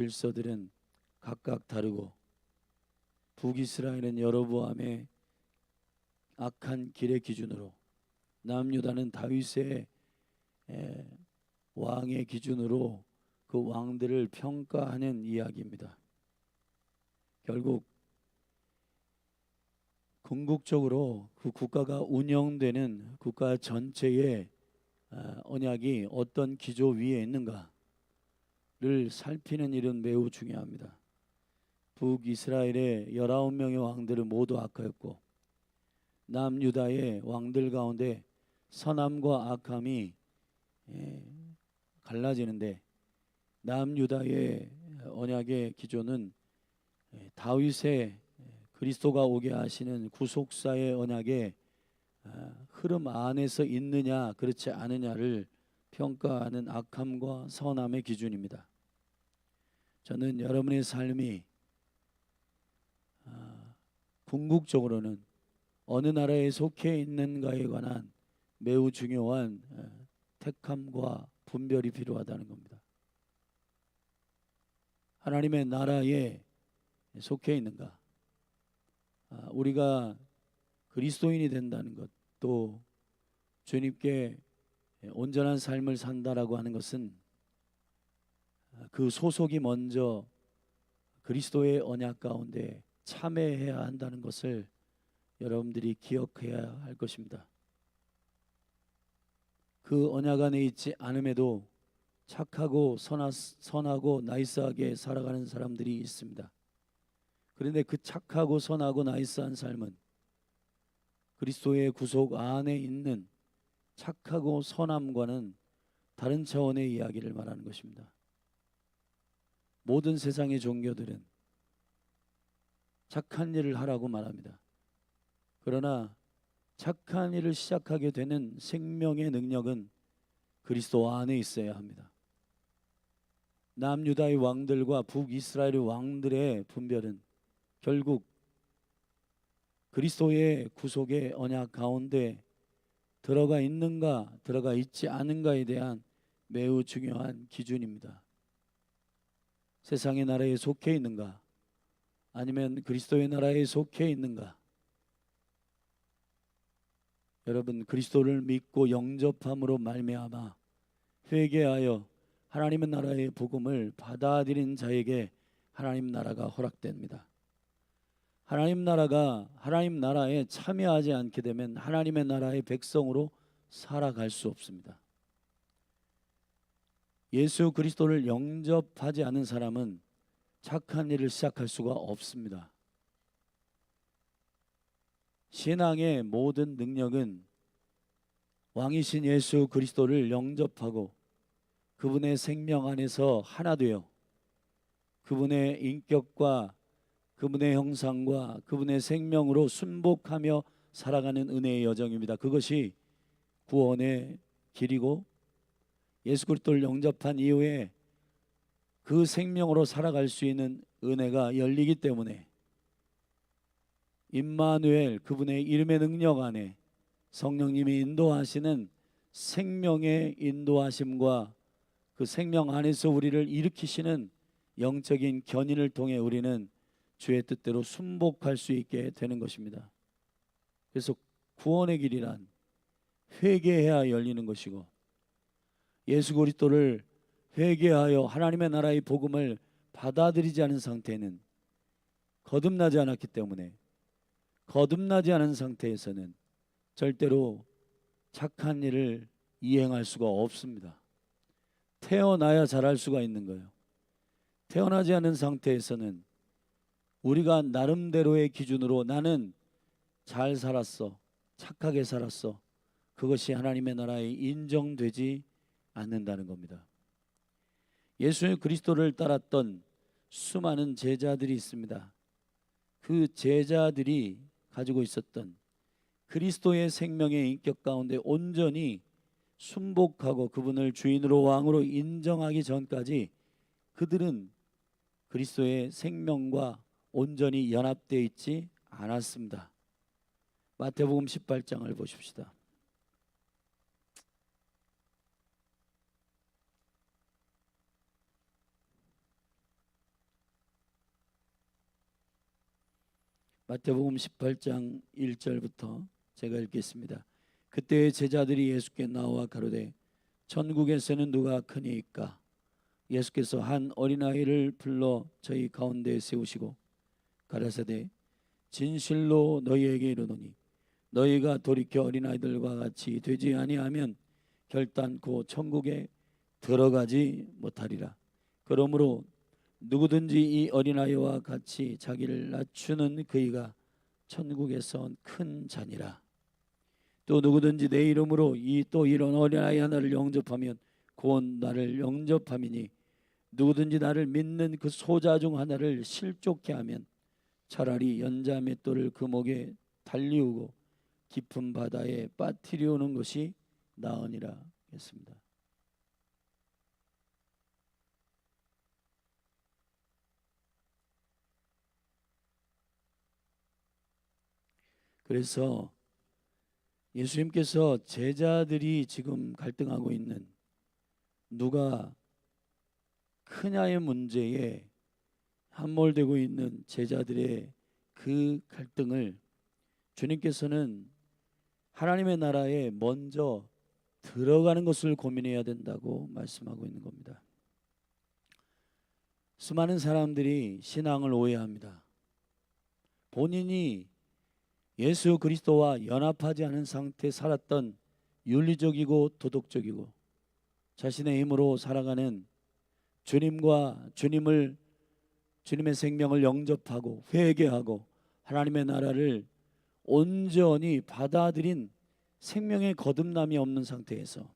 질서들은 각각 다르고 북이스라엘은 여로보암의 악한 길의 기준으로, 남유다는 다윗의 왕의 기준으로 그 왕들을 평가하는 이야기입니다. 결국 궁극적으로 그 국가가 운영되는 국가 전체의 언약이 어떤 기조 위에 있는가를 살피는 일은 매우 중요합니다. 북이스라엘의 19명의 왕들은 모두 악하였고 남유다의 왕들 가운데 선함과 악함이 갈라지는데, 남유다의 언약의 기조는 다윗의 그리스도가 오게 하시는 구속사의 언약의 흐름 안에서 있느냐 그렇지 않느냐를 평가하는 악함과 선함의 기준입니다. 저는 여러분의 삶이 궁극적으로는 어느 나라에 속해 있는가에 관한 매우 중요한 택함과 분별이 필요하다는 겁니다. 하나님의 나라에 속해 있는가, 우리가 그리스도인이 된다는 것, 또 주님께 온전한 삶을 산다라고 하는 것은 그 소속이 먼저 그리스도의 언약 가운데 참여해야 한다는 것을 여러분들이 기억해야 할 것입니다. 그 언약 안에 있지 않음에도 착하고 선하고 나이스하게 살아가는 사람들이 있습니다. 그런데 그 착하고 선하고 나이스한 삶은 그리스도의 구속 안에 있는 착하고 선함과는 다른 차원의 이야기를 말하는 것입니다. 모든 세상의 종교들은 착한 일을 하라고 말합니다. 그러나 착한 일을 시작하게 되는 생명의 능력은 그리스도 안에 있어야 합니다. 남유다의 왕들과 북이스라엘의 왕들의 분별은 결국 그리스도의 구속의 언약 가운데 들어가 있는가 들어가 있지 않은가에 대한 매우 중요한 기준입니다. 세상의 나라에 속해 있는가 아니면 그리스도의 나라에 속해 있는가. 여러분, 그리스도를 믿고 영접함으로 말미암아 회개하여 하나님의 나라의 복음을 받아들인 자에게 하나님 나라가 허락됩니다. 하나님 나라에 참여하지 않게 되면 하나님의 나라의 백성으로 살아갈 수 없습니다. 예수 그리스도를 영접하지 않은 사람은 착한 일을 시작할 수가 없습니다. 신앙의 모든 능력은 왕이신 예수 그리스도를 영접하고 그분의 생명 안에서 하나 되어 그분의 인격과 그분의 형상과 그분의 생명으로 순복하며 살아가는 은혜의 여정입니다. 그것이 구원의 길이고 예수 그리스도를 영접한 이후에 그 생명으로 살아갈 수 있는 은혜가 열리기 때문에 임마누엘, 그분의 이름의 능력 안에 성령님이 인도하시는 생명의 인도하심과 그 생명 안에서 우리를 일으키시는 영적인 견인을 통해 우리는 주의 뜻대로 순복할 수 있게 되는 것입니다. 그래서 구원의 길이란 회개해야 열리는 것이고 예수 그리스도를 회개하여 하나님의 나라의 복음을 받아들이지 않은 상태는 거듭나지 않았기 때문에 거듭나지 않은 상태에서는 절대로 착한 일을 이행할 수가 없습니다. 태어나야 잘할 수가 있는 거예요. 태어나지 않은 상태에서는 우리가 나름대로의 기준으로 나는 잘 살았어, 착하게 살았어, 그것이 하나님의 나라에 인정되지 않는다는 겁니다. 예수 그리스도를 따랐던 수많은 제자들이 있습니다. 그 제자들이 가지고 있었던 그리스도의 생명의 인격 가운데 온전히 순복하고 그분을 주인으로 왕으로 인정하기 전까지 그들은 그리스도의 생명과 온전히 연합되어 있지 않았습니다. 마태복음 18장을 보십시다. 마태복음 18장 1절부터 제가 읽겠습니다. 그때 제자들이 예수께 나와 가로되 천국에서는 누가 크니이까? 예수께서 한 어린아이를 불러 저희 가운데 세우시고 가라사대 진실로 너희에게 이르노니 너희가 돌이켜 어린아이들과 같이 되지 아니하면 결단코 천국에 들어가지 못하리라. 그러므로 누구든지 이 어린아이와 같이 자기를 낮추는 그이가 천국에서 큰 자니라. 또 누구든지 내 이름으로 또 이런 어린아이 하나를 영접하면 곧 나를 영접함이니 누구든지 나를 믿는 그 소자 중 하나를 실족케 하면 차라리 연자 맷돌을 그 목에 달리우고 깊은 바다에 빠뜨리우는 것이 나으니라 했습니다. 그래서 예수님께서 제자들이 지금 갈등하고 있는 누가 크냐의 문제에 함몰되고 있는 제자들의 그 갈등을 주님께서는 하나님의 나라에 먼저 들어가는 것을 고민해야 된다고 말씀하고 있는 겁니다. 수많은 사람들이 신앙을 오해합니다. 본인이 예수 그리스도와 연합하지 않은 상태에 살았던 윤리적이고 도덕적이고 자신의 힘으로 살아가는 주님의 생명을 영접하고 회개하고 하나님의 나라를 온전히 받아들인 생명의 거듭남이 없는 상태에서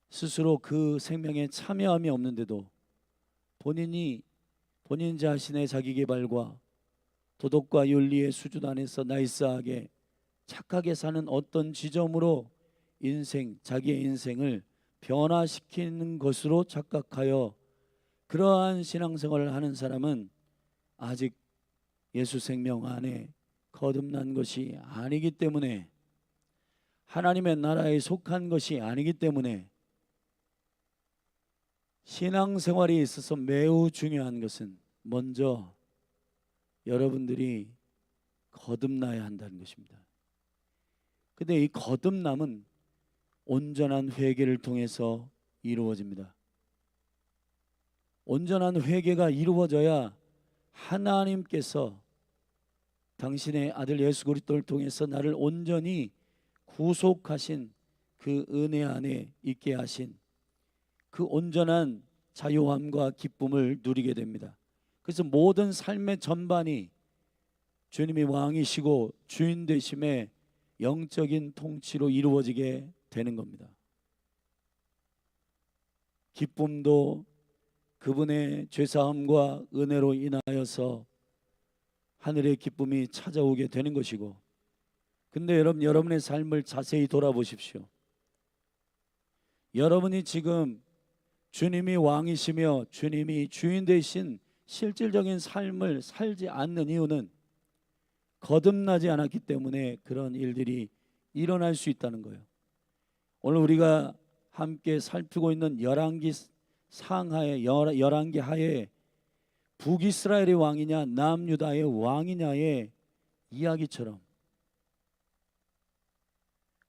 스스로 그 생명에 참여함이 없는데도 본인 자신의 자기 개발과 도덕과 윤리의 수준 안에서 나이스하게 착하게 사는 어떤 지점으로 자기의 인생을 변화시키는 것으로 착각하여 그러한 신앙생활을 하는 사람은 아직 예수 생명 안에 거듭난 것이 아니기 때문에, 하나님의 나라에 속한 것이 아니기 때문에, 신앙생활에 있어서 매우 중요한 것은 먼저 여러분들이 거듭나야 한다는 것입니다. 근데 이 거듭남은 온전한 회개를 통해서 이루어집니다. 온전한 회개가 이루어져야 하나님께서 당신의 아들 예수 그리스도를 통해서 나를 온전히 구속하신 그 은혜 안에 있게 하신 그 온전한 자유함과 기쁨을 누리게 됩니다. 그래서 모든 삶의 전반이 주님이 왕이시고 주인 되심의 영적인 통치로 이루어지게 되는 겁니다. 기쁨도 그분의 죄사함과 은혜로 인하여서 하늘의 기쁨이 찾아오게 되는 것이고, 근데 여러분의 삶을 자세히 돌아보십시오. 여러분이 지금 주님이 왕이시며 주님이 주인 되신 실질적인 삶을 살지 않는 이유는 거듭나지 않았기 때문에 그런 일들이 일어날 수 있다는 거예요. 오늘 우리가 함께 살피고 있는 열왕기 하에 북이스라엘의 왕이냐 남유다의 왕이냐의 이야기처럼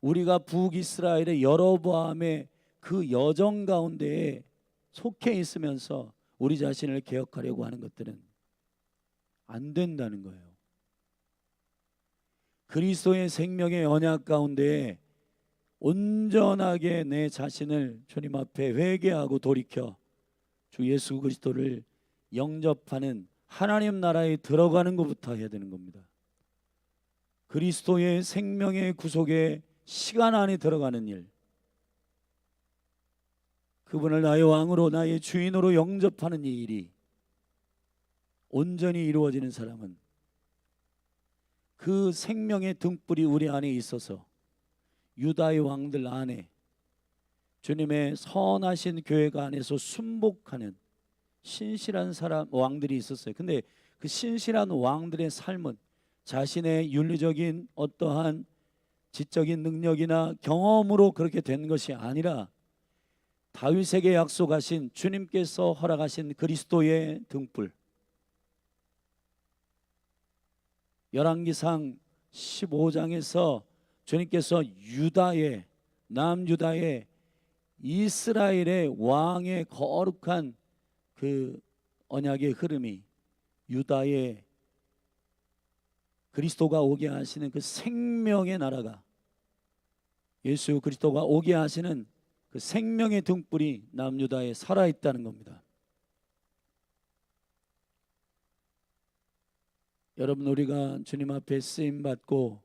우리가 북이스라엘의 여로보암의 그 여정 가운데에 속해 있으면서 우리 자신을 개혁하려고 하는 것들은 안 된다는 거예요. 그리스도의 생명의 언약 가운데에 온전하게 내 자신을 주님 앞에 회개하고 돌이켜 주 예수 그리스도를 영접하는 하나님 나라에 들어가는 것부터 해야 되는 겁니다. 그리스도의 생명의 구속의 시간 안에 들어가는 일, 그분을 나의 왕으로 나의 주인으로 영접하는 이 일이 온전히 이루어지는 사람은 그 생명의 등불이 우리 안에 있어서 유다의 왕들 안에 주님의 선하신 교회가 안에서 순복하는 신실한 왕들이 있었어요. 근데 그 신실한 왕들의 삶은 자신의 윤리적인 어떠한 지적인 능력이나 경험으로 그렇게 된 것이 아니라 다윗에게 약속하신 주님께서 허락하신 그리스도의 등불, 열왕기상 15장에서 주님께서 유다의 남유다의 이스라엘의 왕의 거룩한 그 언약의 흐름이 유다의 그리스도가 오게 하시는 그 생명의 나라가, 예수 그리스도가 오게 하시는 그 생명의 등불이 남유다에 살아있다는 겁니다. 여러분, 우리가 주님 앞에 쓰임받고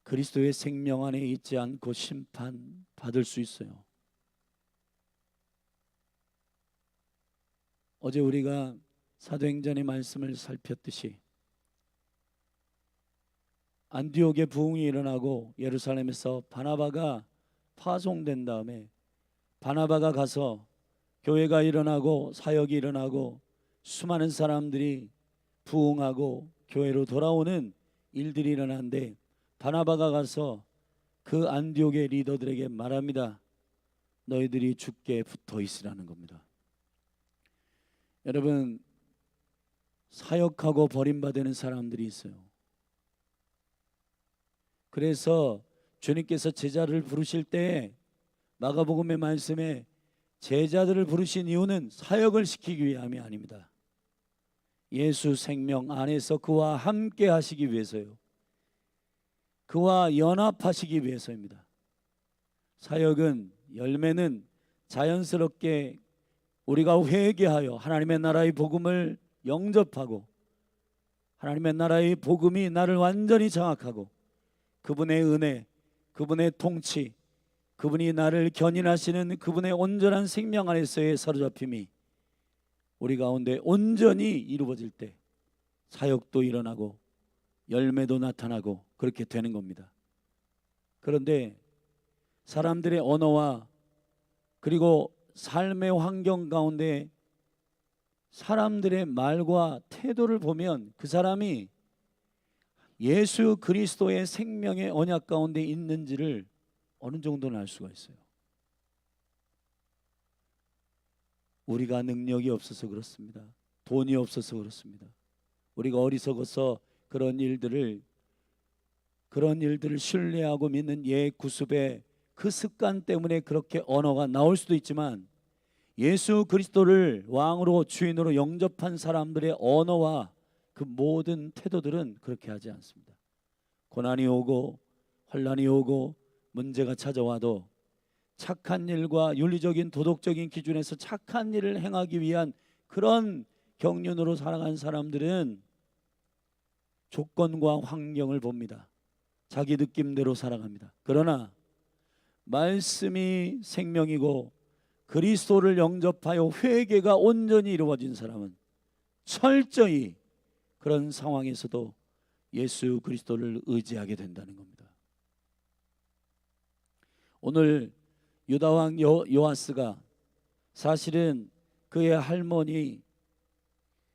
그리스도의 생명 안에 있지 않고 심판받을 수 있어요. 어제 우리가 사도행전의 말씀을 살폈듯이 안디옥의 부흥이 일어나고 예루살렘에서 바나바가 파송된 다음에 바나바가 가서 교회가 일어나고 사역이 일어나고 수많은 사람들이 부흥하고 교회로 돌아오는 일들이 일어나는데, 바나바가 가서 그 안디옥의 리더들에게 말합니다. 너희들이 주께 붙어 있으라는 겁니다. 여러분, 사역하고 버림받는 사람들이 있어요. 그래서 주님께서 제자를 부르실 때 마가복음의 말씀에 제자들을 부르신 이유는 사역을 시키기 위함이 아닙니다. 예수 생명 안에서 그와 함께 하시기 위해서요. 그와 연합하시기 위해서입니다. 사역은, 열매는 자연스럽게 우리가 회개하여 하나님의 나라의 복음을 영접하고 하나님의 나라의 복음이 나를 완전히 장악하고 그분의 은혜, 그분의 통치, 그분이 나를 견인하시는 그분의 온전한 생명 안에서의 사로잡힘이 우리 가운데 온전히 이루어질 때 사역도 일어나고 열매도 나타나고 그렇게 되는 겁니다. 그런데 사람들의 언어와 그리고 삶의 환경 가운데 사람들의 말과 태도를 보면 그 사람이 예수 그리스도의 생명의 언약 가운데 있는지를 어느 정도는 알 수가 있어요. 우리가 능력이 없어서 그렇습니다. 돈이 없어서 그렇습니다. 우리가 어리석어서 그런 일들을 신뢰하고 믿는 옛 구습의 그 습관 때문에 그렇게 언어가 나올 수도 있지만, 예수 그리스도를 왕으로 주인으로 영접한 사람들의 언어와 그 모든 태도들은 그렇게 하지 않습니다. 고난이 오고 환난이 오고 문제가 찾아와도 착한 일과 윤리적인 도덕적인 기준에서 착한 일을 행하기 위한 그런 경륜으로 살아간 사람들은 조건과 환경을 봅니다. 자기 느낌대로 살아갑니다. 그러나 말씀이 생명이고 그리스도를 영접하여 회개가 온전히 이루어진 사람은 철저히 그런 상황에서도 예수 그리스도를 의지하게 된다는 겁니다. 오늘 유다왕 요아스가 사실은 그의 할머니,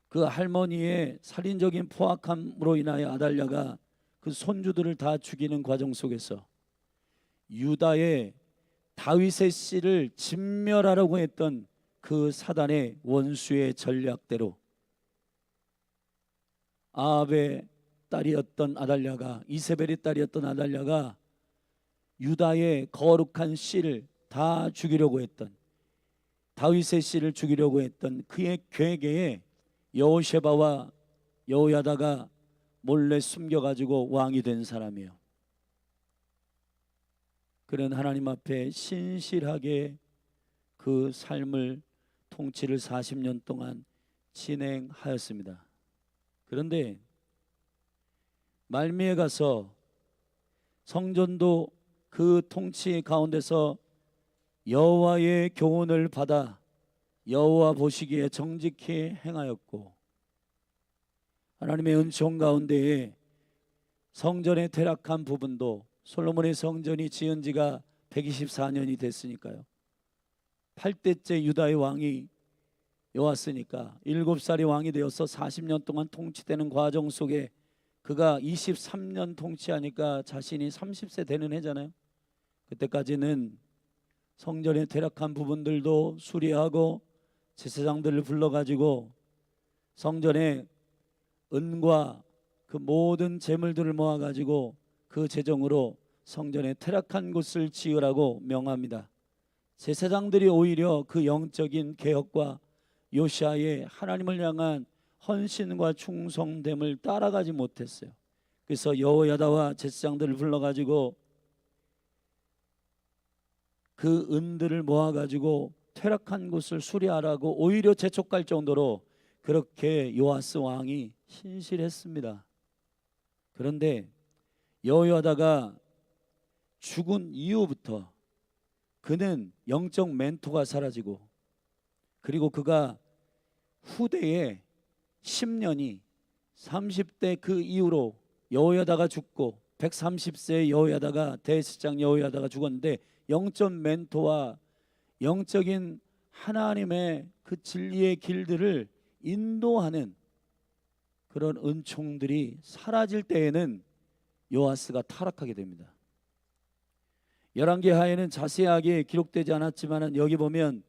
그 할머니의 살인적인 포악함으로 인하여 아달랴가 그 손주들을 다 죽이는 과정 속에서 유다의 다윗의 씨를 진멸하려고 했던 그 사단의 원수의 전략대로 아합의 딸이었던 아달랴가, 이세벨의 딸이었던 아달랴가 유다의 거룩한 씨를 다 죽이려고 했던, 다윗의 씨를 죽이려고 했던 그의 계획에 여호셰바와 여호야다가 몰래 숨겨가지고 왕이 된 사람이에요. 그는 하나님 앞에 신실하게 그 삶을, 통치를 40년 동안 진행하였습니다. 그런데 말미에 가서 성전도 그 통치 가운데서 여호와의 교훈을 받아 여호와 보시기에 정직히 행하였고, 하나님의 은총 가운데에 성전의 퇴락한 부분도, 솔로몬의 성전이 지은 지가 124년이 됐으니까요, 8대째 유다의 왕이 요아스니까 7살이 왕이 되어서 40년 동안 통치되는 과정 속에 그가 23년 통치하니까 자신이 30세 되는 해잖아요. 그때까지는 성전의 퇴락한 부분들도 수리하고 제사장들을 불러가지고 성전의 은과 그 모든 재물들을 모아가지고 그 재정으로 성전에 퇴락한 곳을 지으라고 명합니다. 제사장들이 오히려 그 영적인 개혁과 요시아의 하나님을 향한 헌신과 충성됨을 따라가지 못했어요. 그래서 여호야다와 제사장들을 불러가지고 그 은들을 모아가지고 퇴락한 곳을 수리하라고 오히려 재촉할 정도로 그렇게 요아스 왕이 신실했습니다. 그런데 여호야다가 죽은 이후부터 그는 영적 멘토가 사라지고, 그리고 그가 후대에 10년이 30대 그 이후로 여호야다가 죽고 130세의 여호야다가 대제사장 여호야다가 죽었는데 영적 멘토와 영적인 하나님의 그 진리의 길들을 인도하는 그런 은총들이 사라질 때에는 요아스가 타락하게 됩니다. 열왕기하에는 자세하게 기록되지 않았지만 여기 보면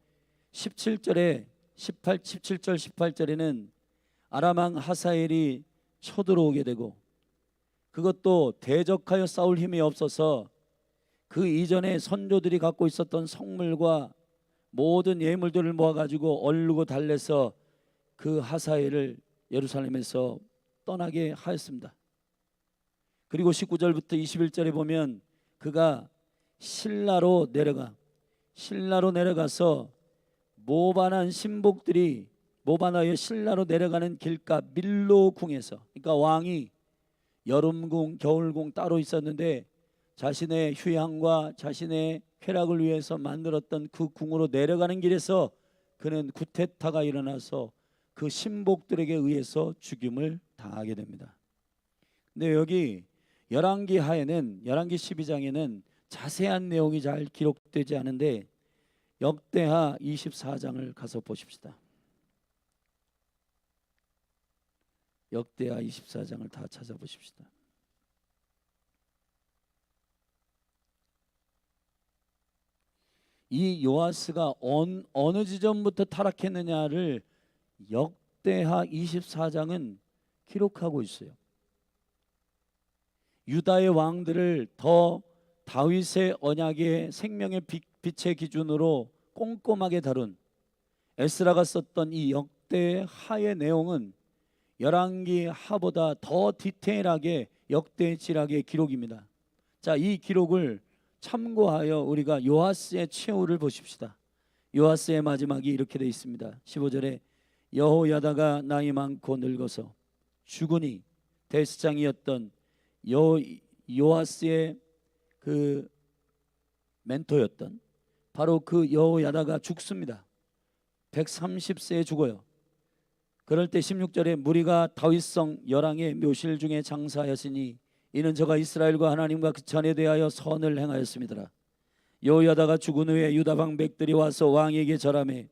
17절 18절에는 아람 왕 하사엘이 쳐들어오게 되고, 그것도 대적하여 싸울 힘이 없어서 그 이전에 선조들이 갖고 있었던 성물과 모든 예물들을 모아가지고 얼르고 달래서 그 하사엘을 예루살렘에서 떠나게 하였습니다. 그리고 19절부터 21절에 보면 그가 실라로 내려가서 모반한 신복들이 모반하여 실라로 내려가는 길가 밀로궁에서, 그러니까 왕이 여름궁 겨울궁 따로 있었는데 자신의 휴양과 자신의 쾌락을 위해서 만들었던 그 궁으로 내려가는 길에서 그는 구테타가 일어나서 그 신복들에게 의해서 죽임을 당하게 됩니다. 근데 여기 열왕기하에는, 열왕기 12장에는 자세한 내용이 잘 기록되지 않은데 역대하 24장을 가서 보십시다. 역대하 24장을 다 찾아보십시다. 이 요아스가 어느 지점부터 타락했느냐를 역대하 24장은 기록하고 있어요. 유다의 왕들을 더 다윗의 언약의 생명의 빛의 기준으로 꼼꼼하게 다룬 에스라가 썼던 이 역대하의 내용은 열왕기하보다 더 디테일하게 역대지락의 기록입니다. 자, 이 기록을 참고하여 우리가 요아스의 최후를 보십시다. 요아스의 마지막이 이렇게 되어 있습니다. 15절에 여호야다가 나이 많고 늙어서 죽으니 대제사장이었던 요아스의 그 멘토였던 바로 그 여호야다가 죽습니다. 130세에 죽어요. 그럴 때 16절에 무리가 다윗성 열왕의 묘실 중에 장사하였으니 이는 저가 이스라엘과 하나님과 그 전에 대하여 선을 행하였습니다. 여호야다가 죽은 후에 유다 방백들이 와서 왕에게 절하매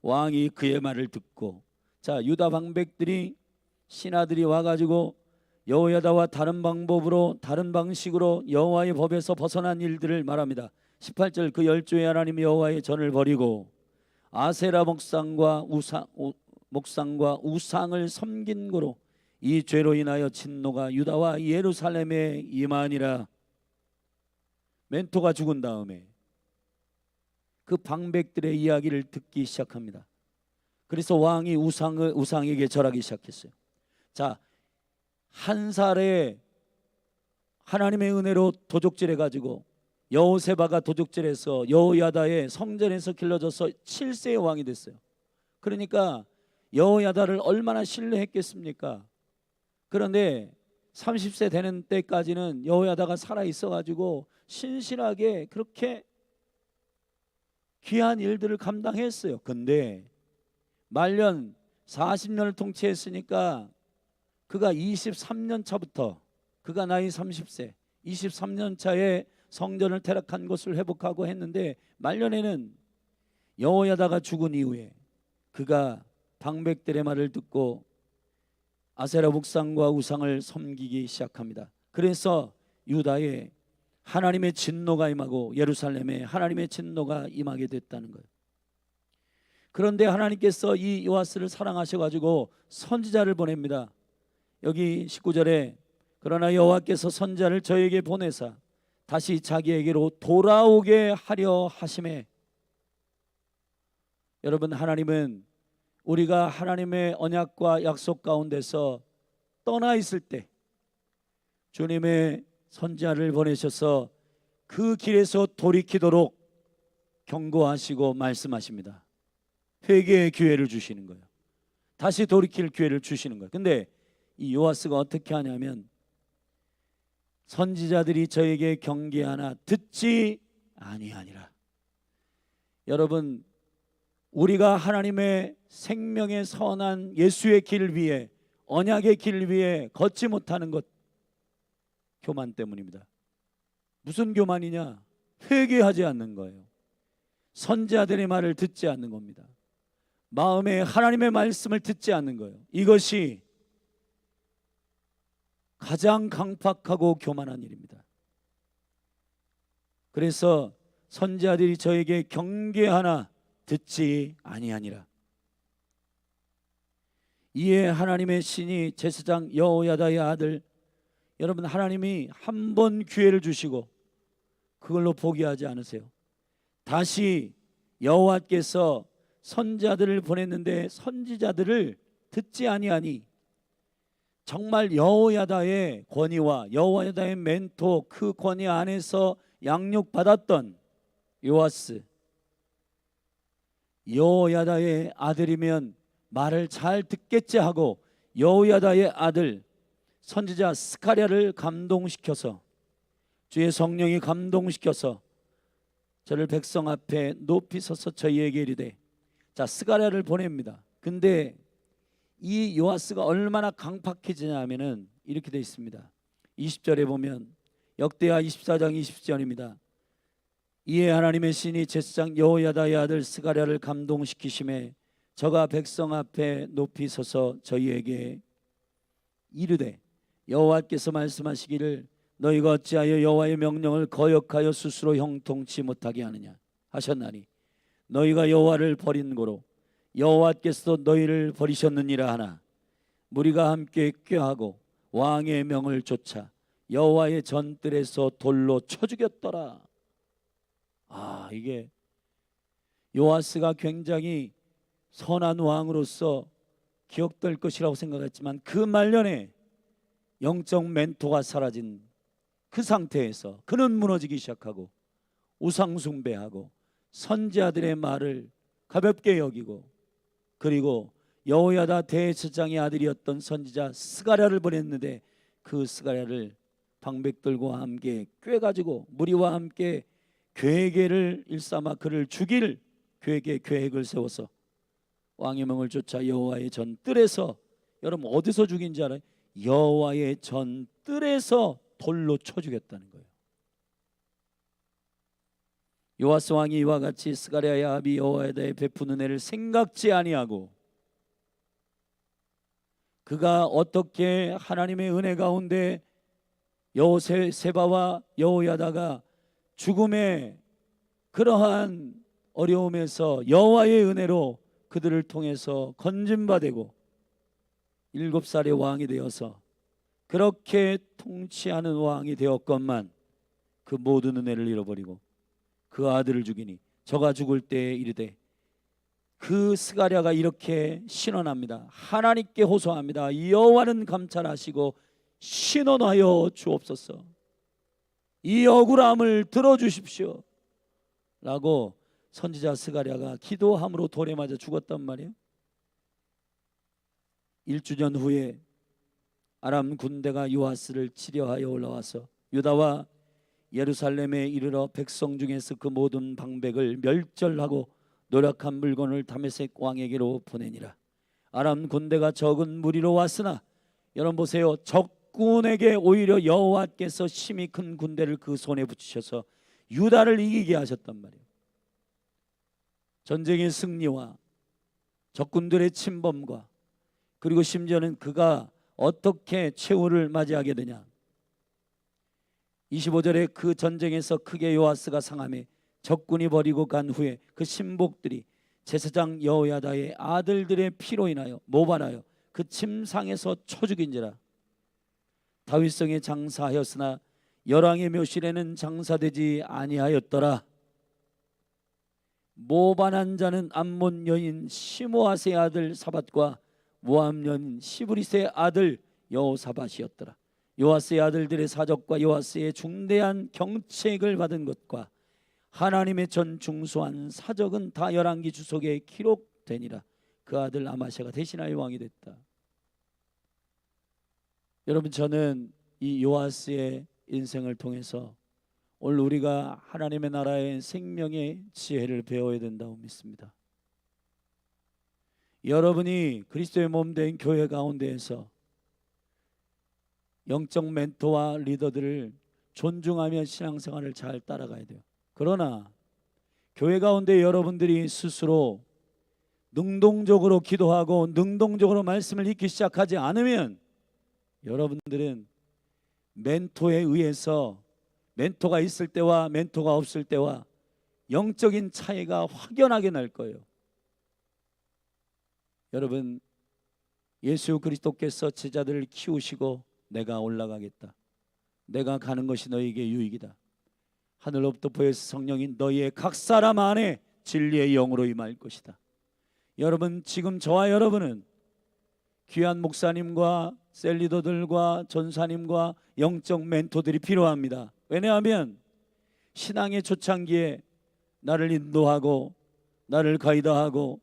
왕이 그의 말을 듣고, 자, 유다 방백들이 신하들이 와가지고 여호야다와 다른 방법으로 다른 방식으로 여호와의 법에서 벗어난 일들을 말합니다. 18절 그 열조의 하나님 여호와의 전을 버리고 아세라 목상과 우상을 섬긴 거로 이 죄로 인하여 진노가 유다와 예루살렘에 임하니라. 멘토가 죽은 다음에 그 방백들의 이야기를 듣기 시작합니다. 그래서 왕이 우상에게 절하기 시작했어요. 자, 한 살에 하나님의 은혜로 도적질해 가지고 여호세바가 도적질해서 여호야다의 성전에서 길러져서 7세의 왕이 됐어요. 그러니까 여호야다를 얼마나 신뢰했겠습니까? 그런데 30세 되는 때까지는 여호야다가 살아 있어 가지고 신실하게 그렇게 귀한 일들을 감당했어요. 근데 말년 40년을 통치했으니까 그가 23년 차부터, 그가 나이 30세 23년 차에 성전을 퇴락한 것을 회복하고 했는데 말년에는 여호야다가 죽은 이후에 그가 방백들의 말을 듣고 아세라 목상과 우상을 섬기기 시작합니다. 그래서 유다에 하나님의 진노가 임하고 예루살렘에 하나님의 진노가 임하게 됐다는 거예요. 그런데 하나님께서 이 요아스를 사랑하셔가지고 선지자를 보냅니다. 여기 19절에 그러나 여호와께서 선지자를 저에게 보내사 다시 자기에게로 돌아오게 하려 하심에. 여러분, 하나님은 우리가 하나님의 언약과 약속 가운데서 떠나 있을 때 주님의 선지자를 보내셔서 그 길에서 돌이키도록 경고하시고 말씀하십니다. 회개의 기회를 주시는 거예요. 다시 돌이킬 기회를 주시는 거예요. 근데 이 요아스가 어떻게 하냐면 선지자들이 저에게 경계하나 듣지 아니하니라. 여러분, 우리가 하나님의 생명의 선한 예수의 길 위에, 언약의 길 위에 걷지 못하는 것, 교만 때문입니다. 무슨 교만이냐? 회개하지 않는 거예요. 선지자들의 말을 듣지 않는 겁니다. 마음에 하나님의 말씀을 듣지 않는 거예요. 이것이 가장 강팍하고 교만한 일입니다. 그래서 선지자들이 저에게 경계하나 듣지 아니하니라. 이에 하나님의 신이 제사장 여호야다의 아들, 여러분, 하나님이 한 번 기회를 주시고 그걸로 포기하지 않으세요. 다시 여호와께서 선지자들을 보냈는데 선지자들을 듣지 아니하니, 정말 여호야다의 권위와 여호야다의 멘토, 그 권위 안에서 양육받았던 요아스, 여호야다의 아들이면 말을 잘 듣겠지 하고 여호야다의 아들 선지자 스가랴를 감동시켜서, 주의 성령이 감동시켜서 저를 백성 앞에 높이 서서 저희에게 이르되, 자, 스가랴를 보냅니다. 근데 이 요아스가 얼마나 강팍해지냐면은 이렇게 되어 있습니다. 20절에 보면, 역대하 24장 20절입니다. 이에 하나님의 신이 제사장 여호야다의 아들 스가랴를 감동시키심에 저가 백성 앞에 높이 서서 저희에게 이르되, 여호와께서 말씀하시기를 너희가 어찌하여 여호와의 명령을 거역하여 스스로 형통치 못하게 하느냐 하셨나니, 너희가 여호와를 버린 고로 여호와께서도 너희를 버리셨느니라 하나, 무리가 함께 꾀하고 왕의 명을 쫓아 여호와의 전뜰에서 돌로 쳐 죽였더라. 이게 요아스가 굉장히 선한 왕으로서 기억될 것이라고 생각했지만 그 말년에 영적 멘토가 사라진 그 상태에서 그는 무너지기 시작하고 우상 숭배하고 선지자들의 말을 가볍게 여기고, 그리고 여호야다 대제사장의 아들이었던 선지자 스가랴를 보냈는데 그 스가랴를 방백들과 함께 꿰가지고 무리와 함께 괴계를 일삼아 그를 죽일 계획을 세워서 왕의 명을 쫓아 여호와의 전뜰에서, 여러분 어디서 죽인지 알아요? 여호와의 전뜰에서 돌로 쳐 죽였다는 거예요. 요아스 왕이 이와 같이 스가랴의 아비 여호야다에 베푸는 애를 생각지 아니하고, 그가 어떻게 하나님의 은혜 가운데 여호세바와 여호야다가 죽음의 그러한 어려움에서 여호와의 은혜로 그들을 통해서 건진받고 7살의 왕이 되어서 그렇게 통치하는 왕이 되었건만 그 모든 은혜를 잃어버리고 그 아들을 죽이니 저가 죽을 때에 이르되, 그 스가랴가 이렇게 신언합니다. 하나님께 호소합니다. 여호와는 감찰하시고 신원하여 주옵소서. 이 억울함을 들어주십시오 라고 선지자 스가랴가 기도함으로 돌에 맞아 죽었단 말이에요. 1주년 후에 아람 군대가 요아스를 치려하여 올라와서 유다와 예루살렘에 이르러 백성 중에서 그 모든 방백을 멸절하고 노력한 물건을 다메섹 왕에게로 보내니라. 아람 군대가 적은 무리로 왔으나, 여러분 보세요, 적군에게 오히려 여호와께서 심히 큰 군대를 그 손에 붙이셔서 유다를 이기게 하셨단 말이에요. 전쟁의 승리와 적군들의 침범과, 그리고 심지어는 그가 어떻게 최후를 맞이하게 되냐. 25절에 그 전쟁에서 크게 요아스가 상함에 적군이 버리고 간 후에 그 신복들이 제사장 여호야다의 아들들의 피로 인하여 모반하여 그 침상에서 쳐 죽인지라. 다윗성에 장사하였으나 열왕의 묘실에는 장사되지 아니하였더라. 모반한 자는 암몬 여인 시므아스의 아들 사밧과 모압 여인 시브릿의 아들 여호사밧이었더라. 요아스의 아들들의 사적과 요아스의 중대한 경책을 받은 것과 하나님의 전 중수한 사적은 다 열왕기 주석에 기록되니라. 그 아들 아마샤가 대신하여 왕이 됐다. 여러분, 저는 이 요아스의 인생을 통해서 오늘 우리가 하나님의 나라의 생명의 지혜를 배워야 된다고 믿습니다. 여러분이 그리스도의 몸 된 교회 가운데에서 영적 멘토와 리더들을 존중하며 신앙생활을 잘 따라가야 돼요. 그러나 교회 가운데 여러분들이 스스로 능동적으로 기도하고 능동적으로 말씀을 읽기 시작하지 않으면 여러분들은 멘토에 의해서, 멘토가 있을 때와 멘토가 없을 때와 영적인 차이가 확연하게 날 거예요. 여러분, 예수 그리스도께서 제자들을 키우시고 내가 올라가겠다, 내가 가는 것이 너희에게 유익이다, 하늘로부터 보혜사 성령인 너희의 각 사람 안에 진리의 영으로 임할 것이다. 여러분, 지금 저와 여러분은 귀한 목사님과 셀리더들과 전사님과 영적 멘토들이 필요합니다. 왜냐하면 신앙의 초창기에 나를 인도하고 나를 가이드하고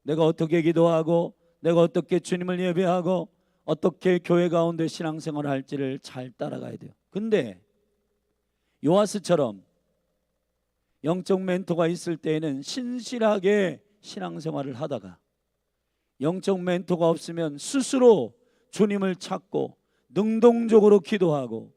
내가 어떻게 기도하고 내가 어떻게 주님을 예배하고 어떻게 교회 가운데 신앙생활을 할지를 잘 따라가야 돼요. 근데 요아스처럼 영적 멘토가 있을 때에는 신실하게 신앙생활을 하다가 영적 멘토가 없으면 스스로 주님을 찾고 능동적으로 기도하고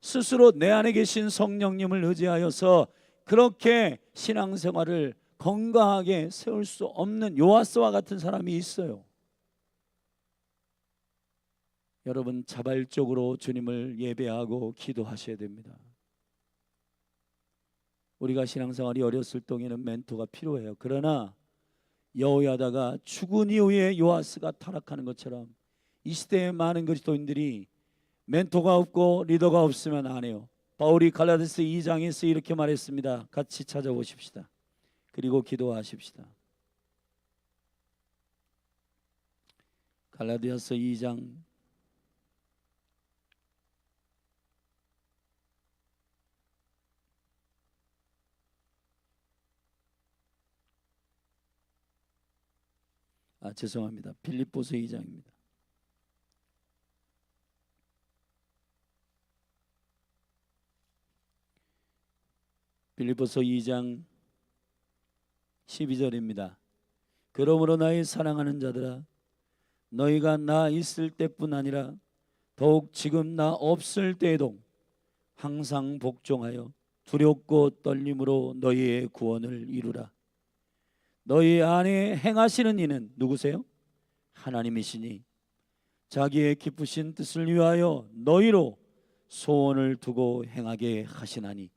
스스로 내 안에 계신 성령님을 의지하여서 그렇게 신앙생활을 건강하게 세울 수 없는 요아스와 같은 사람이 있어요. 여러분, 자발적으로 주님을 예배하고 기도하셔야 됩니다. 우리가 신앙생활이 어렸을 동에는 멘토가 필요해요. 그러나 여호야다가 죽은 이후에 요아스가 타락하는 것처럼 이 시대의 많은 그리스도인들이 멘토가 없고 리더가 없으면 안 해요. 바울이 갈라디아서 2장에서 이렇게 말했습니다. 같이 찾아보십시다. 그리고 기도하십시다. 갈라디아서 2장 '죄송합니다. 빌립보서 2장입니다. 빌립보서 2장 12절입니다. 그러므로 나의 사랑하는 자들아, 너희가 나 있을 때뿐 아니라 더욱 지금 나 없을 때에도 항상 복종하여 두렵고 떨림으로 너희의 구원을 이루라. 너희 안에 행하시는 이는 누구세요? 하나님이시니 자기의 기쁘신 뜻을 위하여 너희로 소원을 두고 행하게 하시나니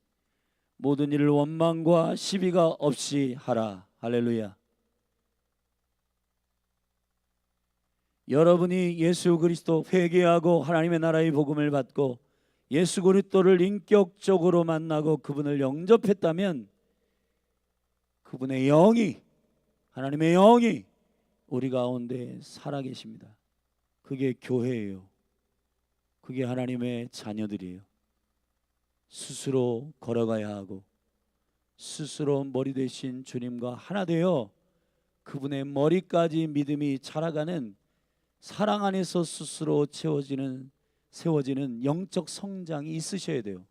모든 일을 원망과 시비가 없이 하라. 할렐루야. 여러분이 예수 그리스도 회개하고 하나님의 나라의 복음을 받고 예수 그리스도를 인격적으로 만나고 그분을 영접했다면 그분의 영이, 하나님의 영이 우리 가운데 살아계십니다. 그게 교회예요. 그게 하나님의 자녀들이에요. 스스로 걸어가야 하고 스스로 머리 되신 주님과 하나 되어 그분의 머리까지 믿음이 자라가는 사랑 안에서 스스로 세워지는 영적 성장이 있으셔야 돼요.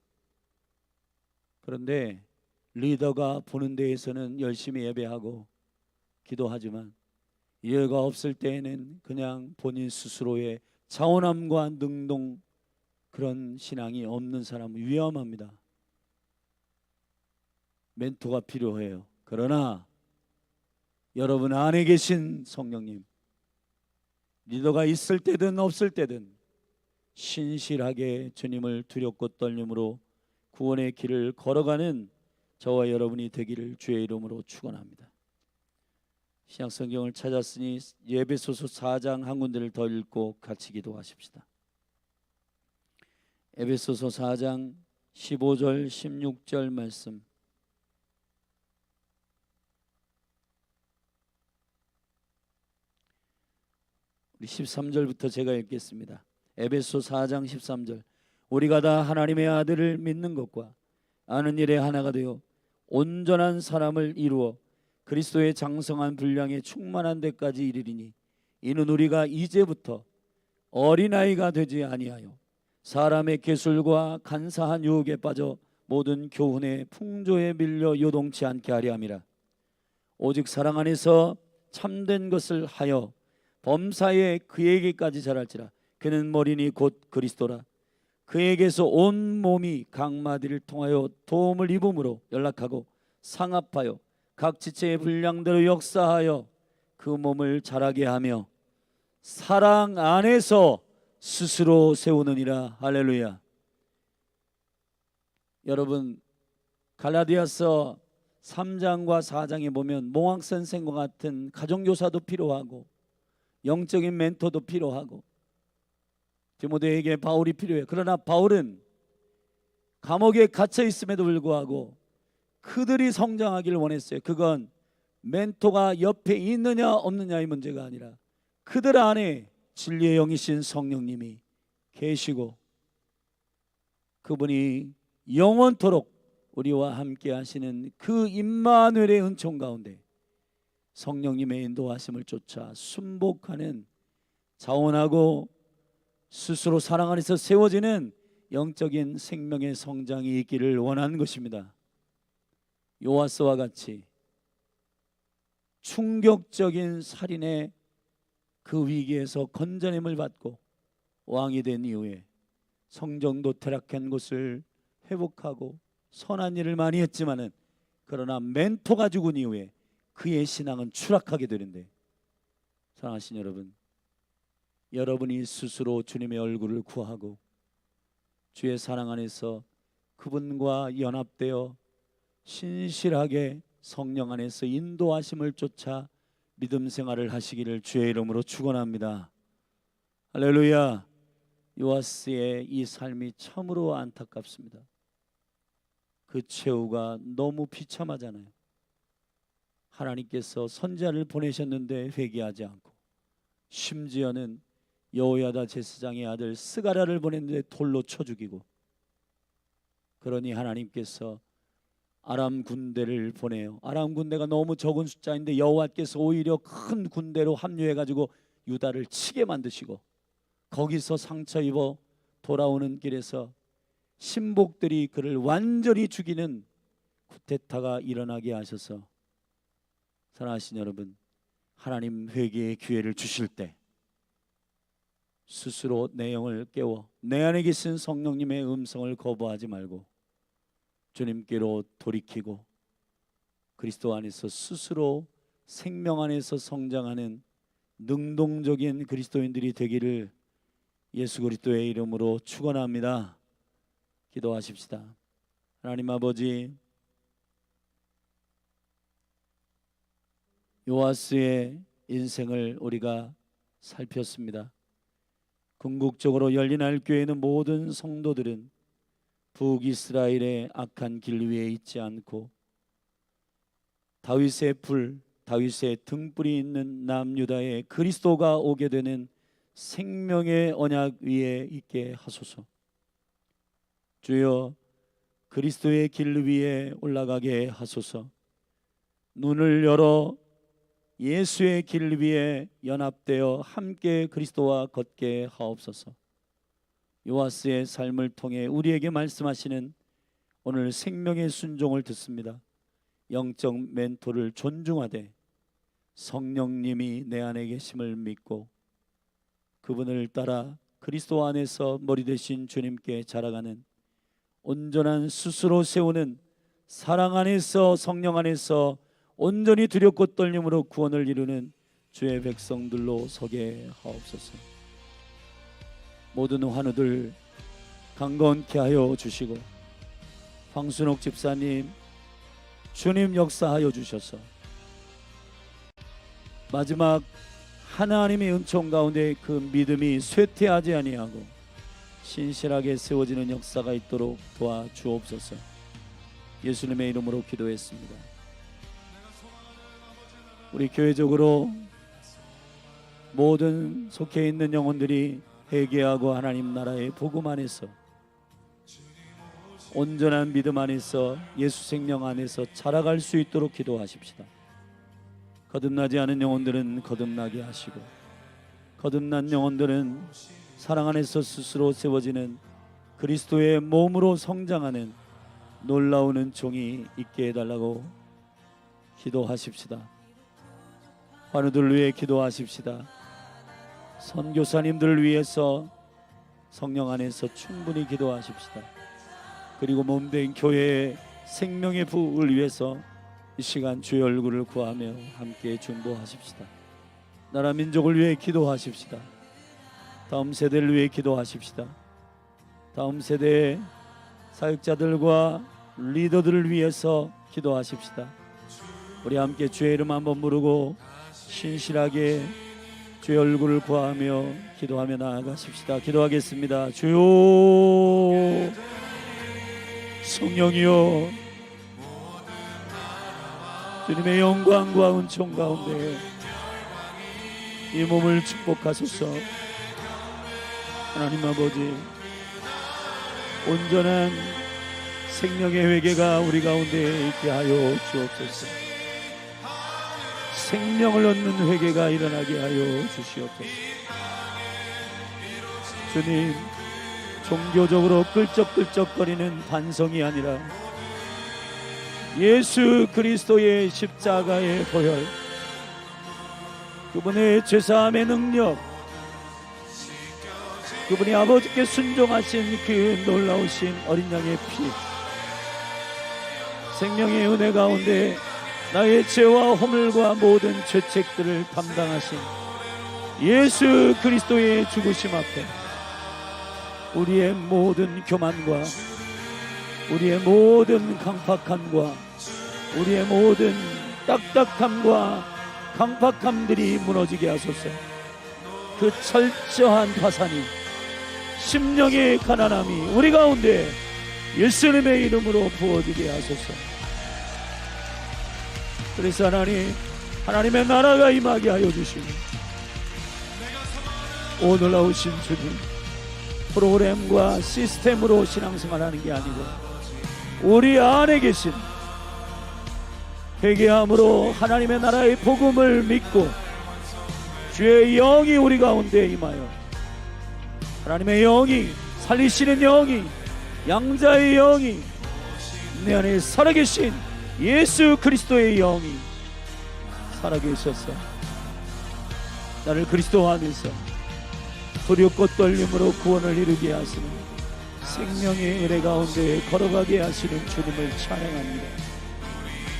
그런데 리더가 보는 데에서는 열심히 예배하고 기도하지만 이해가 없을 때에는 그냥 본인 스스로의 자원함과 능동, 그런 신앙이 없는 사람은 위험합니다. 멘토가 필요해요. 그러나 여러분 안에 계신 성령님, 리더가 있을 때든 없을 때든 신실하게 주님을 두렵고 떨림으로 구원의 길을 걸어가는 저와 여러분이 되기를 주의 이름으로 축원합니다. 신약 성경을 찾았으니 에베소서 4장 한 군데를 더 읽고 같이 기도하십시다. 에베소서 4장 15절 16절 말씀. 우리 13절부터 제가 읽겠습니다. 에베소 4장 13절. 우리가 다 하나님의 아들을 믿는 것과 아는 일에 하나가 되어 온전한 사람을 이루어 그리스도의 장성한 분량에 충만한 데까지 이르리니 이는 우리가 이제부터 어린아이가 되지 아니하여 사람의 계술과 간사한 유혹에 빠져 모든 교훈의 풍조에 밀려 요동치 않게 하려 함이라. 오직 사랑 안에서 참된 것을 하여 범사에 그에게까지 자랄지라. 그는 머리니 곧 그리스도라. 그에게서 온 몸이 각 마디를 통하여 도움을 입음으로 연락하고 상합하여 각 지체의 분량대로 역사하여 그 몸을 자라게 하며 사랑 안에서 스스로 세우느니라. 할렐루야. 여러분, 갈라디아서 3장과 4장에 보면 몽학 선생과 같은 가정교사도 필요하고 영적인 멘토도 필요하고 디모데에게 바울이 필요해요. 그러나 바울은 감옥에 갇혀 있음에도 불구하고 그들이 성장하기를 원했어요. 그건 멘토가 옆에 있느냐 없느냐의 문제가 아니라 그들 안에 진리의 영이신 성령님이 계시고 그분이 영원토록 우리와 함께 하시는 그 임마누엘의 은총 가운데 성령님의 인도하심을 쫓아 순복하는 자원하고 스스로 사랑 안에서 세워지는 영적인 생명의 성장이 있기를 원하는 것입니다. 요아스와 같이 충격적인 살인의 그 위기에서 건져냄을 받고 왕이 된 이후에 성정도 퇴락한 곳을 회복하고 선한 일을 많이 했지만은 그러나 멘토가 죽은 이후에 그의 신앙은 추락하게 되는데, 사랑하신 여러분, 여러분이 스스로 주님의 얼굴을 구하고 주의 사랑 안에서 그분과 연합되어 신실하게 성령 안에서 인도하심을 쫓아 믿음 생활을 하시기를 주의 이름으로 축원합니다. 할렐루야. 요아스의 이 삶이 참으로 안타깝습니다. 그 최후가 너무 비참하잖아요. 하나님께서 선지자를 보내셨는데 회개하지 않고, 심지어는 여호야다 제사장의 아들 스가랴를 보냈는데 돌로 쳐 죽이고, 그러니 하나님께서 아람 군대를 보내요. 아람 군대가 너무 적은 숫자인데 여호와께서 오히려 큰 군대로 합류해 가지고 유다를 치게 만드시고, 거기서 상처 입어 돌아오는 길에서 신복들이 그를 완전히 죽이는 쿠데타가 일어나게 하셔서, 사랑하신 여러분, 하나님 회개의 기회를 주실 때 스스로 내 영을 깨워 내 안에 계신 성령님의 음성을 거부하지 말고 주님께로 돌이키고 그리스도 안에서 스스로 생명 안에서 성장하는 능동적인 그리스도인들이 되기를 예수 그리스도의 이름으로 축원합니다. 기도하십시다. 하나님 아버지, 요아스의 인생을 우리가 살폈습니다. 궁극적으로 열린할 교회는 모든 성도들은 북이스라엘의 악한 길 위에 있지 않고 다윗의 불, 다윗의 등불이 있는 남유다의 그리스도가 오게 되는 생명의 언약 위에 있게 하소서. 주여, 그리스도의 길 위에 올라가게 하소서. 눈을 열어 예수의 길 위에 연합되어 함께 그리스도와 걷게 하옵소서. 요아스의 삶을 통해 우리에게 말씀하시는 오늘 생명의 순종을 듣습니다. 영적 멘토를 존중하되 성령님이 내 안에 계심을 믿고 그분을 따라 그리스도 안에서 머리 되신 주님께 자라가는 온전한 스스로 세우는 사랑 안에서 성령 안에서 온전히 두렵고 떨림으로 구원을 이루는 주의 백성들로 서게 하옵소서. 모든 환우들 강건케 하여 주시고, 황순옥 집사님 주님 역사하여 주셔서 마지막 하나님의 은총 가운데 그 믿음이 쇠퇴하지 아니하고 신실하게 세워지는 역사가 있도록 도와주옵소서. 예수님의 이름으로 기도했습니다. 우리 교회적으로 모든 속해 있는 영혼들이 회개하고 하나님 나라의 복음 안에서 온전한 믿음 안에서 예수 생명 안에서 자라갈 수 있도록 기도하십시다. 거듭나지 않은 영혼들은 거듭나게 하시고, 거듭난 영혼들은 사랑 안에서 스스로 세워지는 그리스도의 몸으로 성장하는 놀라운 은총이 있게 해달라고 기도하십시다. 환우들 위해 기도하십시다. 선교사님들을 위해서 성령 안에서 충분히 기도하십시다. 그리고 몸된 교회의 생명의 부흥을 위해서 이 시간 주의 얼굴을 구하며 함께 중보하십시다. 나라 민족을 위해 기도하십시다. 다음 세대를 위해 기도하십시다. 다음 세대의 사역자들과 리더들을 위해서 기도하십시다. 우리 함께 주의 이름 한번 부르고 신실하게 주의 얼굴을 구하며 기도하며 나아가십시다. 기도하겠습니다. 주여, 성령이여, 주님의 영광과 은총 가운데 이 몸을 축복하소서. 하나님 아버지, 온전한 생명의 회개가 우리 가운데 있게 하여 주옵소서. 생명을 얻는 회개가 일어나게 하여 주시옵소서. 주님, 종교적으로 끌적끌적거리는 반성이 아니라 예수 그리스도의 십자가의 보혈, 그분의 죄사함의 능력, 그분이 아버지께 순종하신 그 놀라우신 어린 양의 피, 생명의 은혜 가운데 나의 죄와 허물과 모든 죄책들을 담당하신 예수 그리스도의 죽으심 앞에 우리의 모든 교만과 우리의 모든 강팍함과 우리의 모든 딱딱함과 강팍함들이 무너지게 하소서. 그 철저한 화산이, 심령의 가난함이 우리 가운데 예수님의 이름으로 부어지게 하소서. 그래서 하나님, 하나님의 나라가 임하게 하여 주시고, 오 놀라우신 주님, 프로그램과 시스템으로 신앙생활하는 게 아니고 우리 안에 계신 회개함으로 하나님의 나라의 복음을 믿고 주의 영이 우리 가운데 임하여, 하나님의 영이, 살리시는 영이, 양자의 영이, 내 안에 살아계신 예수 그리스도의 영이 살아계셔서 나를 그리스도 안에서 두렵고 떨림으로 구원을 이루게 하시는 생명의 은혜 가운데 걸어가게 하시는 주님을 찬양합니다.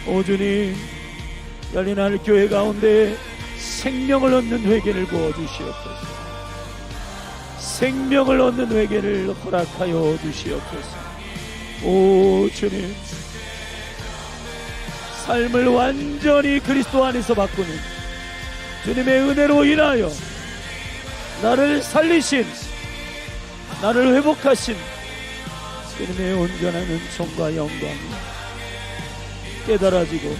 오 주님, 열린 하늘 교회 가운데 생명을 얻는 회개를 부어주시옵소서. 생명을 얻는 회개를 허락하여 주시옵소서. 오 주님, 삶을 완전히 그리스도 안에서 바꾸는 주님의 은혜로 인하여 나를 살리신, 나를 회복하신 주님의 온전한 은총과 영광이 깨달아지고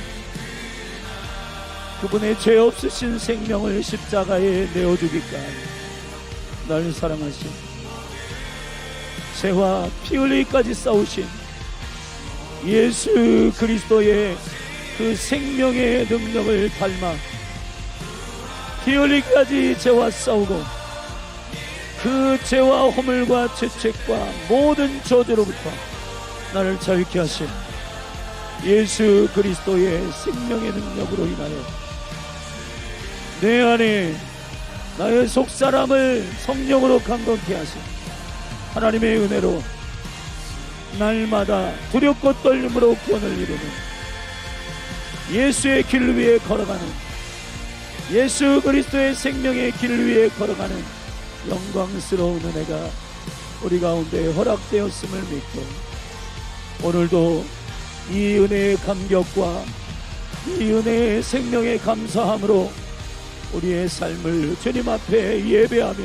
그분의 죄 없으신 생명을 십자가에 내어주기까지 날 사랑하신, 죄와 피 흘리기까지 싸우신 예수 그리스도의 그 생명의 능력을 닮아 피 흘리기까지 죄와 싸우고 그 죄와 허물과 죄책과 모든 저주로부터 나를 자유케 하신 예수 그리스도의 생명의 능력으로 인하여 내 안에 나의 속사람을 성령으로 강건케 하신 하나님의 은혜로 날마다 두렵고 떨림으로 구원을 이루는 예수의 길 위에 걸어가는, 예수 그리스도의 생명의 길 위에 걸어가는 영광스러운 은혜가 우리 가운데 허락되었음을 믿고 오늘도 이 은혜의 감격과 이 은혜의 생명의 감사함으로 우리의 삶을 주님 앞에 예배하며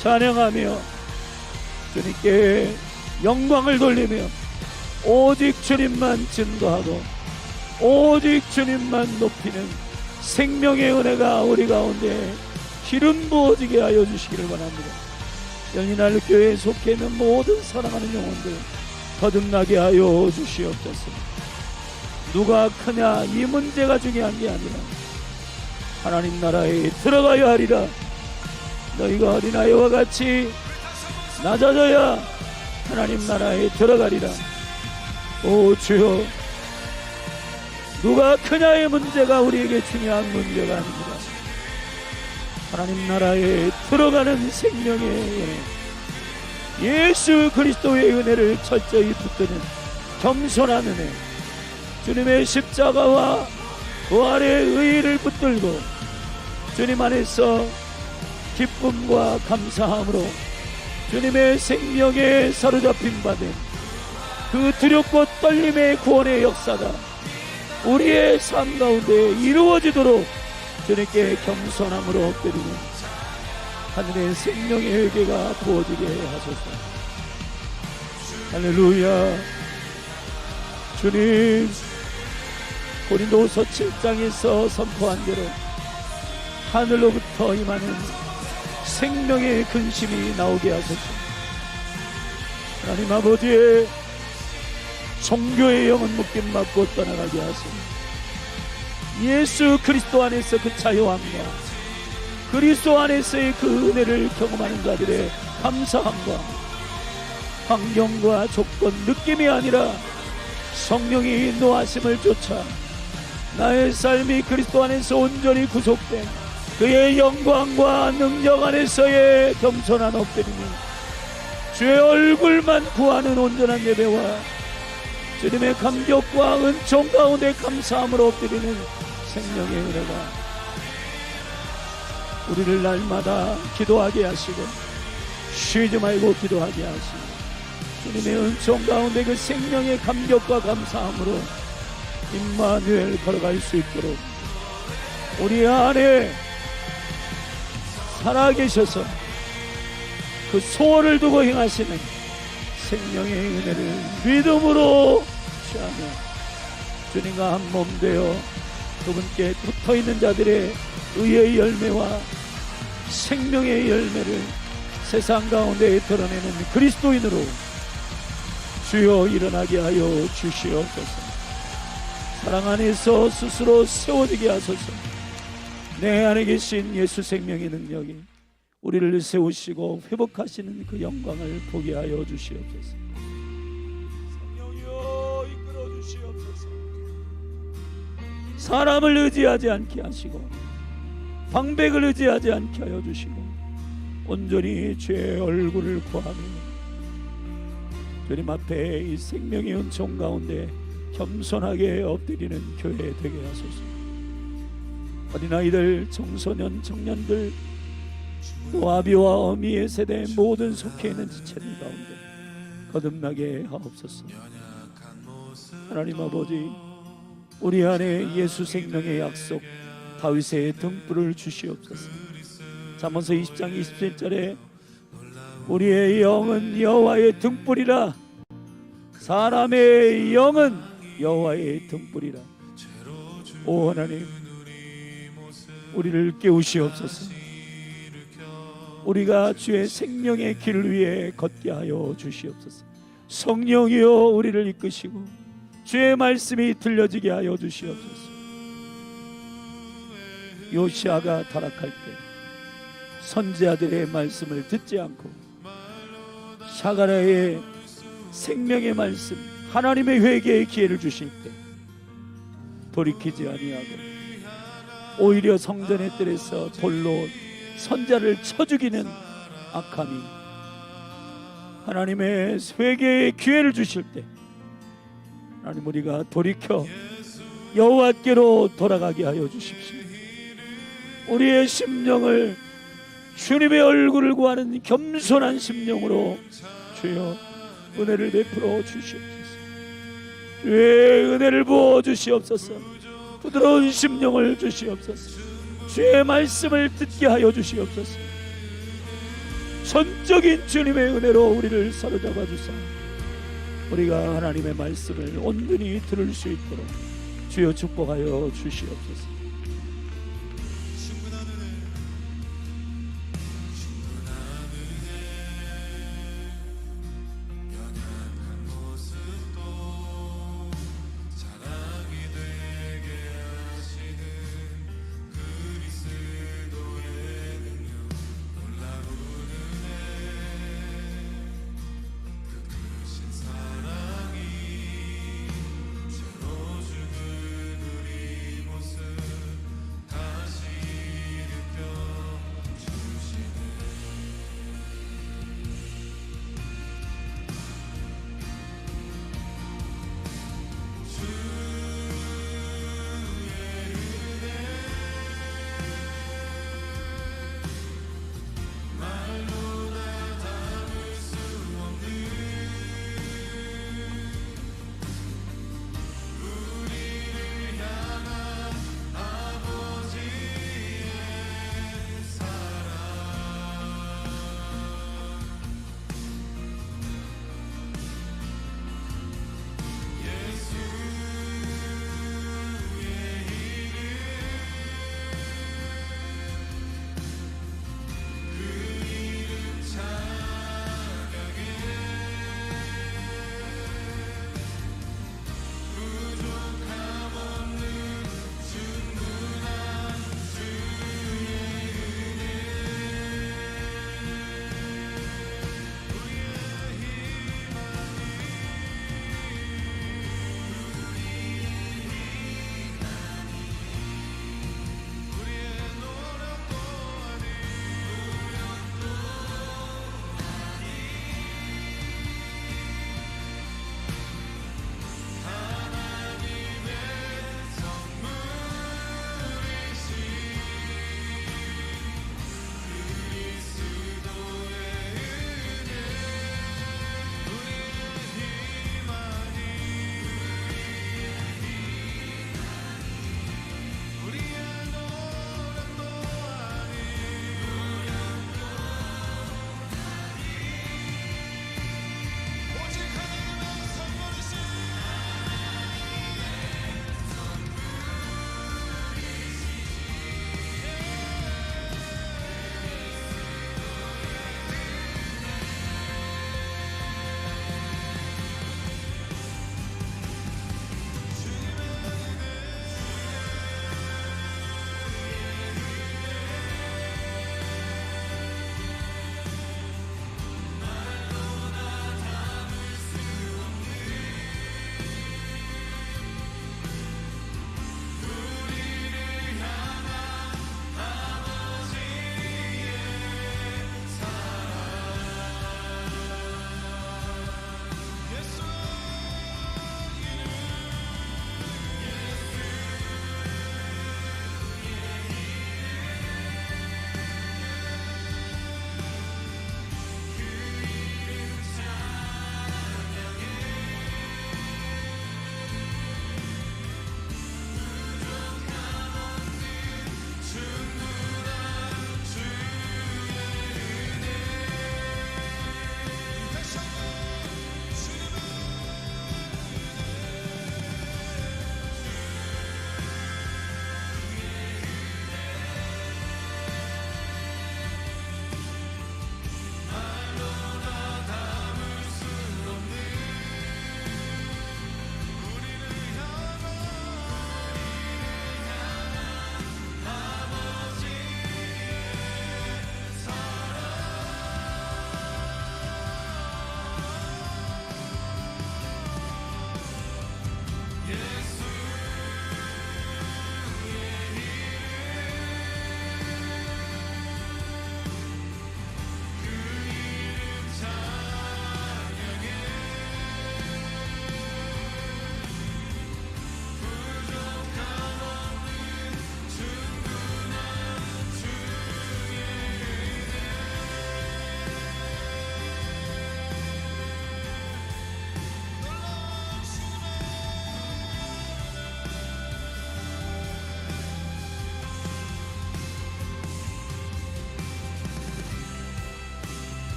찬양하며 주님께 영광을 돌리며 오직 주님만 증거하고 오직 주님만 높이는 생명의 은혜가 우리 가운데 기름 부어지게 하여 주시기를 바랍니다. 연인할 교회에 속해 있는 모든 사랑하는 영혼들 거듭나게 하여 주시옵소서. 누가 크냐 이 문제가 중요한 게 아니라 하나님 나라에 들어가야 하리라. 너희가 어린아이와 같이 낮아져야 하나님 나라에 들어가리라. 오 주여, 누가 크냐의 문제가 우리에게 중요한 문제가 아닙니다. 하나님 나라에 들어가는 생명의 은혜, 예수 그리스도의 은혜를 철저히 붙드는 겸손한 은혜, 주님의 십자가와 부활의 의의를 붙들고 주님 안에서 기쁨과 감사함으로 주님의 생명에 사로잡힌 바된 그 두렵고 떨림의 구원의 역사가 우리의 삶 가운데 이루어지도록 주님께 겸손함으로 엎드리는 하늘의 생명의 회개가 부어지게 하소서. 할렐루야. 주님, 고린도후서 7장에서 선포한 대로 하늘로부터 임하는 생명의 근심이 나오게 하소서. 하나님 아버지의 종교의 영은 묶임 맞고 떠나가게 하소서. 예수 그리스도 안에서 그 자유함과 그리스도 안에서의 그 은혜를 경험하는 자들의 감사함과 환경과 조건, 느낌이 아니라 성령이 인도하심을 쫓아 나의 삶이 그리스도 안에서 온전히 구속된 그의 영광과 능력 안에서의 겸손한 엎드림이 주의 얼굴만 구하는 온전한 예배와 주님의 감격과 은총 가운데 감사함으로 엎드리는 생명의 은혜가 우리를 날마다 기도하게 하시고 쉬지 말고 기도하게 하시고 주님의 은총 가운데 그 생명의 감격과 감사함으로 임마누엘 걸어갈 수 있도록 우리 안에 살아계셔서 그 소원을 두고 행하시는 생명의 은혜를 믿음으로 취하며 주님과 한 몸 되어 그분께 붙어있는 자들의 의의 열매와 생명의 열매를 세상 가운데 드러내는 그리스도인으로 주여 일어나게 하여 주시옵소서. 사랑 안에서 스스로 세워지게 하소서. 내 안에 계신 예수 생명의 능력이 우리를 세우시고 회복하시는 그 영광을 보게 하여 주시옵소서. 성령이여 이끌어 주시옵소서. 사람을 의지하지 않게 하시고 방백을 의지하지 않게 하여 주시고 온전히 주의 얼굴을 구하며 주님 앞에 이 생명의 은총 가운데 겸손하게 엎드리는 교회 되게 하소서. 어린아이들, 청소년, 청년들, 또 아비와 어미의 세대 모든 속해 있는 지체들 가운데 거듭나게 하옵소서. 하나님 아버지, 우리 안에 예수 생명의 약속 다윗의 등불을 주시옵소서. 잠언서 20장 27절에 우리의 영은 여호와의 등불이라, 사람의 영은 여호와의 등불이라. 오 하나님, 우리를 깨우시옵소서. 우리가 주의 생명의 길 위에 걷게 하여 주시옵소서. 성령이여 우리를 이끄시고 주의 말씀이 들려지게 하여 주시옵소서. 요시아가 타락할 때 선지자들의 말씀을 듣지 않고 샤가랴의 생명의 말씀, 하나님의 회개의 기회를 주실 때 돌이키지 아니하고 오히려 성전의 뜰에서 돌로 선자를 쳐 죽이는 악함이 하나님의 회개의 기회를 주실 때 하나님, 우리가 돌이켜 여호와께로 돌아가게 하여 주십시오. 우리의 심령을 주님의 얼굴을 구하는 겸손한 심령으로 주여 은혜를 베풀어 주시옵소서. 주의 은혜를 부어 주시옵소서. 부드러운 심령을 주시옵소서. 주의 말씀을 듣게 하여 주시옵소서. 전적인 주님의 은혜로 우리를 사로잡아 주사 우리가 하나님의 말씀을 온전히 들을 수 있도록 주여 축복하여 주시옵소서.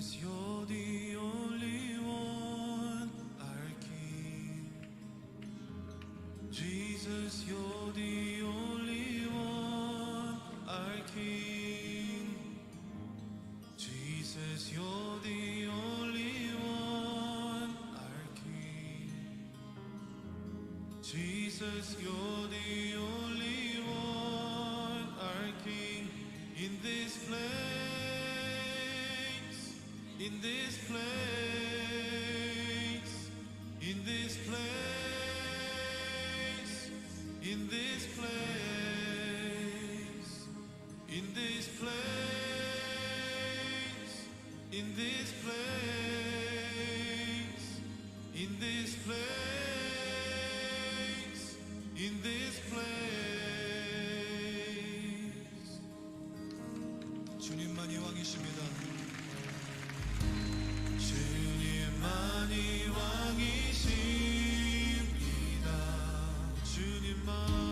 Jesus, you're the only one, our King. Jesus, you're the only one, our King. Jesus, you're the only one, our King. Jesus, you're the only one, our King. In this place, in this place, in this place, in this place, in this place, in this place, in this place, in this place. 주님만이 왕이십니다. 주님만이 왕이십니다. 주님만